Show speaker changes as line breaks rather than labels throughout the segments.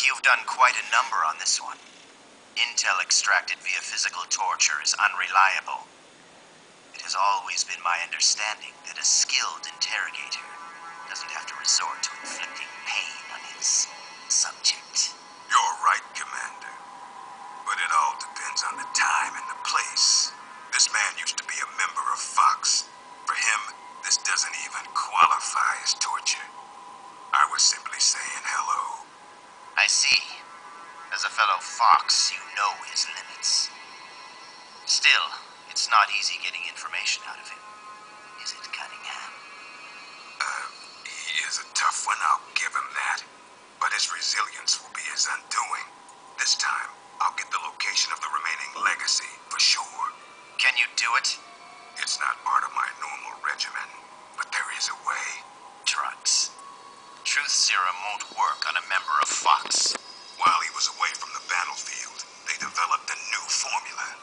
like you've done quite a number on this one. Intel extracted via physical torture is unreliable. It has always been my understanding that a skilled interrogator doesn't have to resort to inflicting pain on his subject.
You're right, Commander. But it all depends on the time and the place. This man used to be a member of Fox. For him, this doesn't even qualify as torture. I was simply saying hello.
I see. As a fellow Fox, you know his limits. Still, it's not easy getting information out of him. Is it, Cunningham?
He is a tough one, I'll give him that. But his resilience will be his undoing. This time, I'll get the location of the remaining legacy, for sure.
Can you do it?
It's not part of my normal regimen, but there is a way.
Drugs. Truth serum won't work on a member of Fox.
While he was away from the battlefield, they developed a new formula.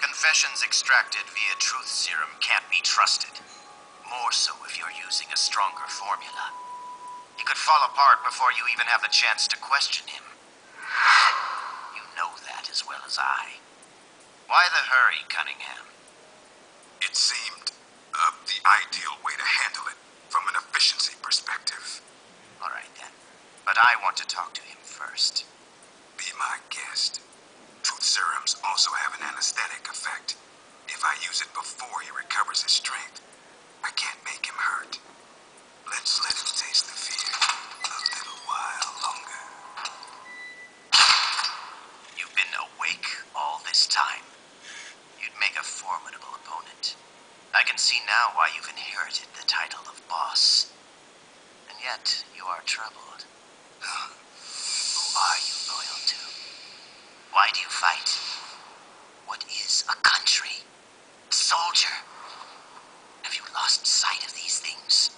Confessions extracted via truth serum can't be trusted. More so if you're using a stronger formula. He could fall apart before you even have the chance to question him. You know that as well as I. Why the hurry, Cunningham?
It seemed the ideal way to handle it from an efficiency perspective.
All right then. But I want to talk to him first.
Be my guest. Truth serums also have an anesthetic effect. If I use it before he recovers his strength, I can't make him hurt. Let's let him taste the fear a little while longer.
You've been awake all this time. You'd make a formidable opponent. I can see now why you've inherited the title of boss. And yet, you are troubled. Who are you loyal to? Why do you fight? What is a country? Soldier? Have you lost sight of these things?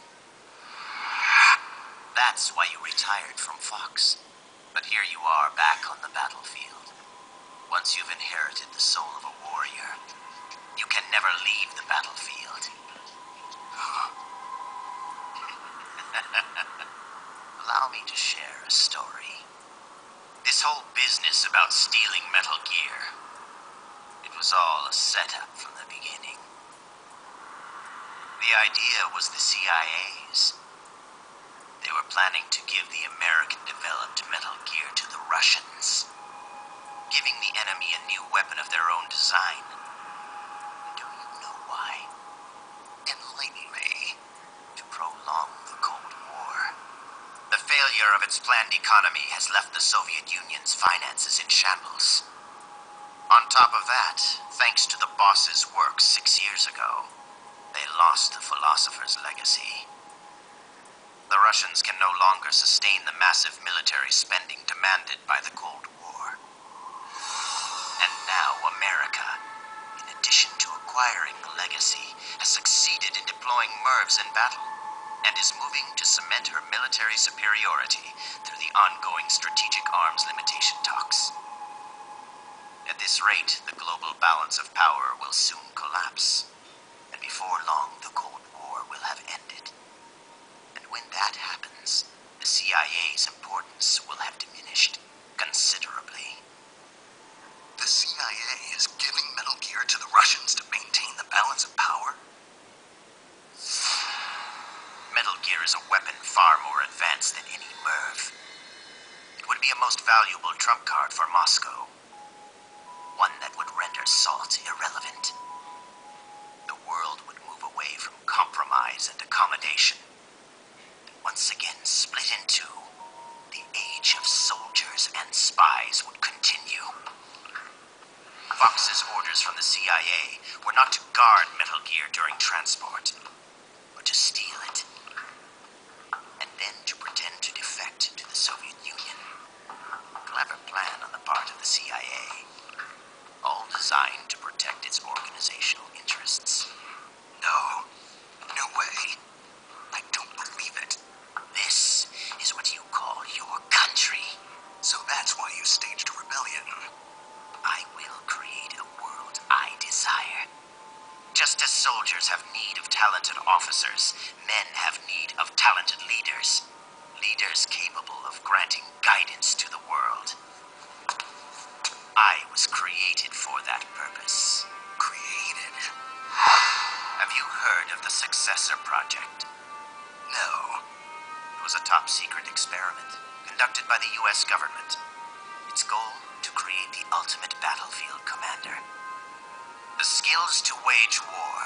That's why you retired from Fox. But here you are back on the battlefield. Once you've inherited the soul of a warrior, you can never leave the battlefield. Allow me to share a story. This whole business about stealing Metal Gear, it was all a setup from the beginning. The idea was the CIA's. They were planning to give the American-developed Metal Gear to the Russians, giving the enemy a new weapon of their own design. Do you know why? Enlighten me. To prolong the Cold War. The failure of its planned economy has left the Soviet Union's finances in shambles. On top of that, thanks to the boss's work 6 years ago, they lost the philosopher's legacy. The Russians can no longer sustain the massive military spending demanded by the Cold War. And now America, in addition to acquiring the legacy, has succeeded in deploying MIRVs in battle, and is moving to cement her military superiority through the ongoing strategic arms limitation talks. At this rate, the global balance of power will soon collapse, and before long the Cold War will have ended. And when that happens, the CIA's importance will have diminished considerably.
The CIA is giving Metal Gear to the Russians to maintain the balance of power?
Metal Gear is a weapon far more advanced than any MIRV. It would be a most valuable trump card for Moscow. One that would render SALT irrelevant. The world would move away from compromise and accommodation. And once again split in two, the age of soldiers and spies would continue. Fox's orders from the CIA were not to guard Metal Gear during transport, but to steal it. And then to pretend to defect to the Soviet Union. Clever plan on the part of the CIA. All designed to protect its organizational interests.
No. No way. I don't believe it.
This is what you call your country.
So that's why you staged a rebellion.
I will create a world I desire. Just as soldiers have need of talented officers, men have need of talented leaders. Leaders capable of granting guidance to the world. I was created for that purpose.
Created?
Have you heard of the Successor Project?
No.
It was a top-secret experiment conducted by the U.S. government. Its goal, to create the ultimate battlefield commander. The skills to wage war,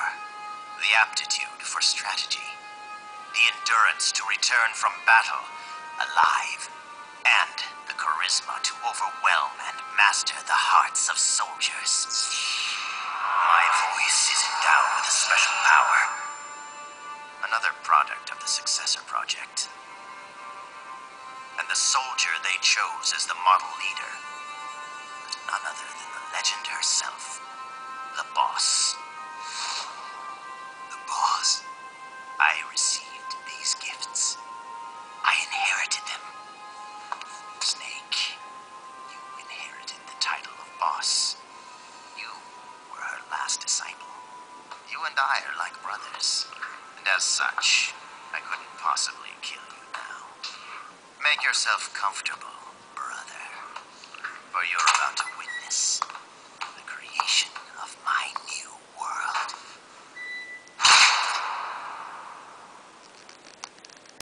the aptitude for strategy, the endurance to return from battle alive, and the charisma to overwhelm and master the hearts of soldiers. My voice is endowed with a special power. Another product of the Successor Project. And the soldier they chose as the model leader was none other than the legend herself, the boss.
The boss?
I received these gifts. I inherited them. Snake, you inherited the title of boss. You were her last disciple. You and I are like brothers, and as such, I couldn't possibly kill you now. Make yourself comfortable.